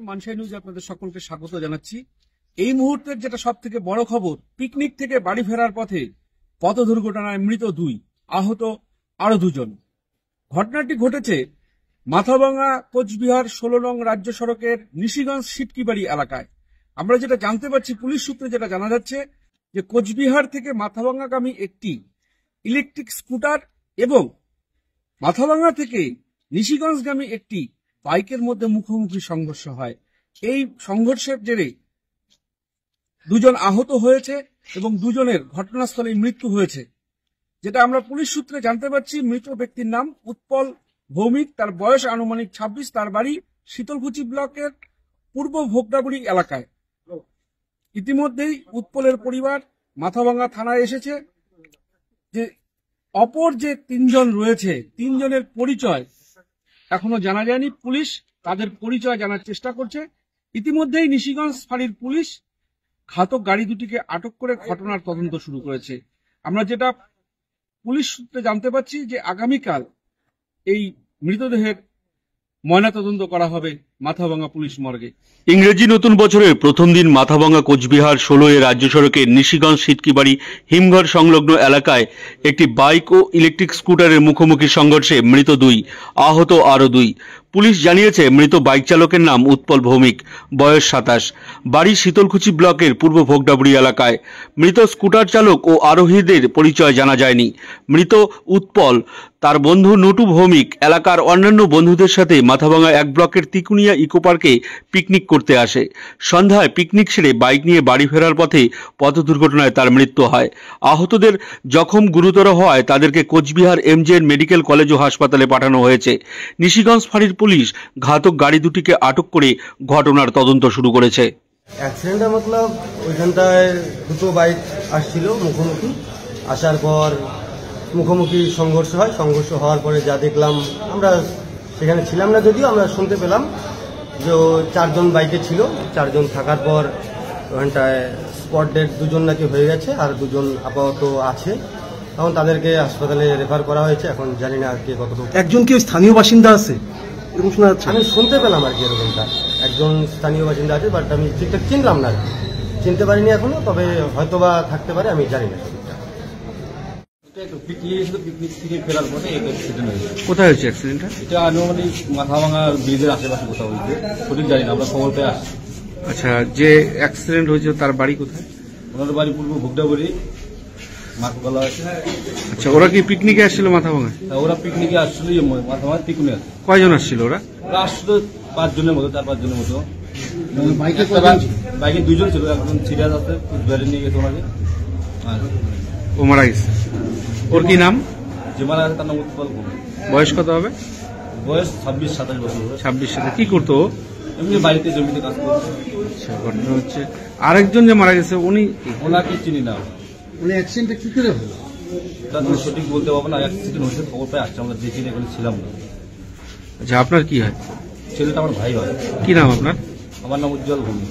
মানসাই নিউজে আপনাদের সকলকে স্বাগত জানাচ্ছি। এই মুহূর্তের যেটা সব থেকে বড় খবর, পিকনিক থেকে বাড়ি ফেরার পথে পথ দুর্ঘটনায় মৃত 2, আহত আরো 2 জন। ঘটনাটি ঘটেছে মাথাভাঙা কোচবিহার 16 নং রাজ্য সড়কের নিশিগঞ্জ সিটকিবাড়ি এলাকায়। আমরা যেটা জানতে পারছি, পুলিশ সূত্রে যেটা জানা যাচ্ছে যে কোচবিহার থেকে মাথাভাঙাগামী একটি ইলেকট্রিক স্কুটার এবং মাথাভাঙা থেকে নিশিগঞ্জগামী একটি বাইকের মধ্যে মুখোমুখি সংঘর্ষ হয়। এই সংঘর্ষের জেরে 2 জন আহত হয়েছে এবং 2 জনের ঘটনাস্থলেই মৃত্যু হয়েছে। যেটা আমরা পুলিশ সূত্রে জানতে পারছি, মৃত ব্যক্তির নাম উৎপল ভৌমিক, তার বয়স আনুমানিক 26, তার বাড়ি শীতলকুচি ব্লকের পূর্ব ভোগদাবুড়ি এলাকায়। ইতিমধ্যেই উৎপলের পরিবার মাথাভাঙা থানায় এসেছে। যে অপর যে 3 জন রয়েছে, 3 জনের পরিচয় এখনো জানা যায়নি। পুলিশ তাদের পরিচয় জানার চেষ্টা করছে। ইতিমধ্যেই নিশিগঞ্জ ফাঁড়ির পুলিশ ঘাতক গাড়ি দুটিকে আটক করে ঘটনার তদন্ত শুরু করেছে। আমরা যেটা পুলিশ সূত্রে জানতে পারছি যে আগামীকাল এই মৃতদেহের ময়নাতদন্ত করা হবে মাথাভাঙা পুলিশ মর্গে। ইংরেজি নতুন বছরের প্রথম দিন মাথাভাঙা কোচবিহার 16 রাজ্য সড়কের নিশিগঞ্জ সিটকিবাড়ি হিমঘর সংলগ্ন এলাকায় একটি বাইক ও ইলেকট্রিক স্কুটারের মুখোমুখি সংঘর্ষে মৃত 2, আহত আরো 2। পুলিশ জানিয়েছে মৃত বাইক চালকের নাম উৎপল ভৌমিক, বয়স 27, বাড়ি শীতলকুচি ব্লকের পূর্ব ভোগডাবুড়ি এলাকায়। মৃত স্কুটার চালক ও আরোহীদের পরিচয় জানা যায়নি। মৃত উৎপল তার বন্ধু নটু ভৌমিক এলাকার অন্যান্য বন্ধুদের সাথে মাথাভাঙা 1 ব্লকের তিকুনিয়া ইকো পার্কে পিকনিক করতে আসে। সন্ধ্যায় পিকনিক সেরে বাইক নিয়ে বাড়ি ফেরার পথে পথ দুর্ঘটনায় তার মৃত্যু হয়। আহতদের জখম গুরুতর হওয়ায় তাদেরকে কোচবিহার MGN মেডিকেল কলেজ ও হাসপাতালে পাঠানো হয়েছে। নিশিগঞ্জ ফাঁড়ির পুলিশ ঘাতক গাড়ি দুটিকে আটক করে ঘটনার তদন্ত শুরু করেছে। অ্যাক্সিডেন্টের মতলব ওইখানটায় 2টো বাইক আসছিল মুখোমুখি, আসার পর মুখোমুখি সংঘর্ষ হয়। সংঘর্ষ হওয়ার পরে যা দেখলাম, আমরা সেখানে ছিলাম না যদিও, আমরা শুনতে পেলাম যে 4 জন বাইকে ছিল। 4 জন থাকার পর ওখানটায় স্পট ডেড 2 জন নাকি হয়ে গেছে, আর 2 জন আপাতত আছে। তখন তাদেরকে হাসপাতালে রেফার করা হয়েছে। এখন জানি না কে কতটুকু। একজন কি স্থানীয় বাসিন্দা আছে এরকম শোনা যাচ্ছে? আমি শুনতে পেলাম আর কি এরকমটা, একজন স্থানীয় বাসিন্দা আছে, বাট আমি ঠিকঠাক চিনলাম না, চিনতে পারিনি এখনো। তবে হয়তোবা থাকতে পারে, আমি জানি না। পিকনিক থেকে ফেরার পরে অ্যাক্সিডেন্ট হয়েছে। কোথায় হয়েছে অ্যাক্সিডেন্টটা? এটা আনুমানিক মাথাভাঙা ব্রিজের আশেপাশে কোথাও হয়েছে, সঠিক জানি না, আমরা খবর পেয়ে আসছি। আচ্ছা, যে অ্যাক্সিডেন্ট হয়েছে তার বাড়ি কোথায়? ওনার বাড়ি পূর্ব ভোগডাবুড়ি মাকতলা আছে। আচ্ছা, ওরা কি পিকনিকে আসছিল মাথাভাঙা? ওরা পিকনিকে আসছিল মাথাভাঙা তিকুনিয়া। কয়জন আসছিল ওরা? ওরা আসছিল 5 জনের মতো, 4-5 জনের মতো। বাইকে 2 জন ছিল, এখন সিরিয়াস আছে, কুচবিহারে নিয়ে গেছে ওনাকে। ও মারা গেছে। ওর কি নাম? যে মারা গেছে তার নাম উৎপল ভৌমিক। বয়স কত হবে? বয়স 26-27 বছর। 26 সালে কি করতো ও? এমনি বাড়িতে জমিতে কাজ করছে। আচ্ছা, ঘটনা হচ্ছে আরেকজন যে মারা গেছে উনি? ওনাকে চিনি না। উনি অ্যাক্সিডেন্টটা কি করে হলো তা তো সঠিক বলতে পারবো না। অ্যাক্সিডেন্ট হয়েছে খবর পেয়ে আসছে, আমরা দেখিনি, এখানে ছিলাম না। আচ্ছা, আপনার কি হয়? ছেলেটা আমার ভাই হয়। কি নাম আপনার? আমার নাম উজ্জ্বল ভৌমিক।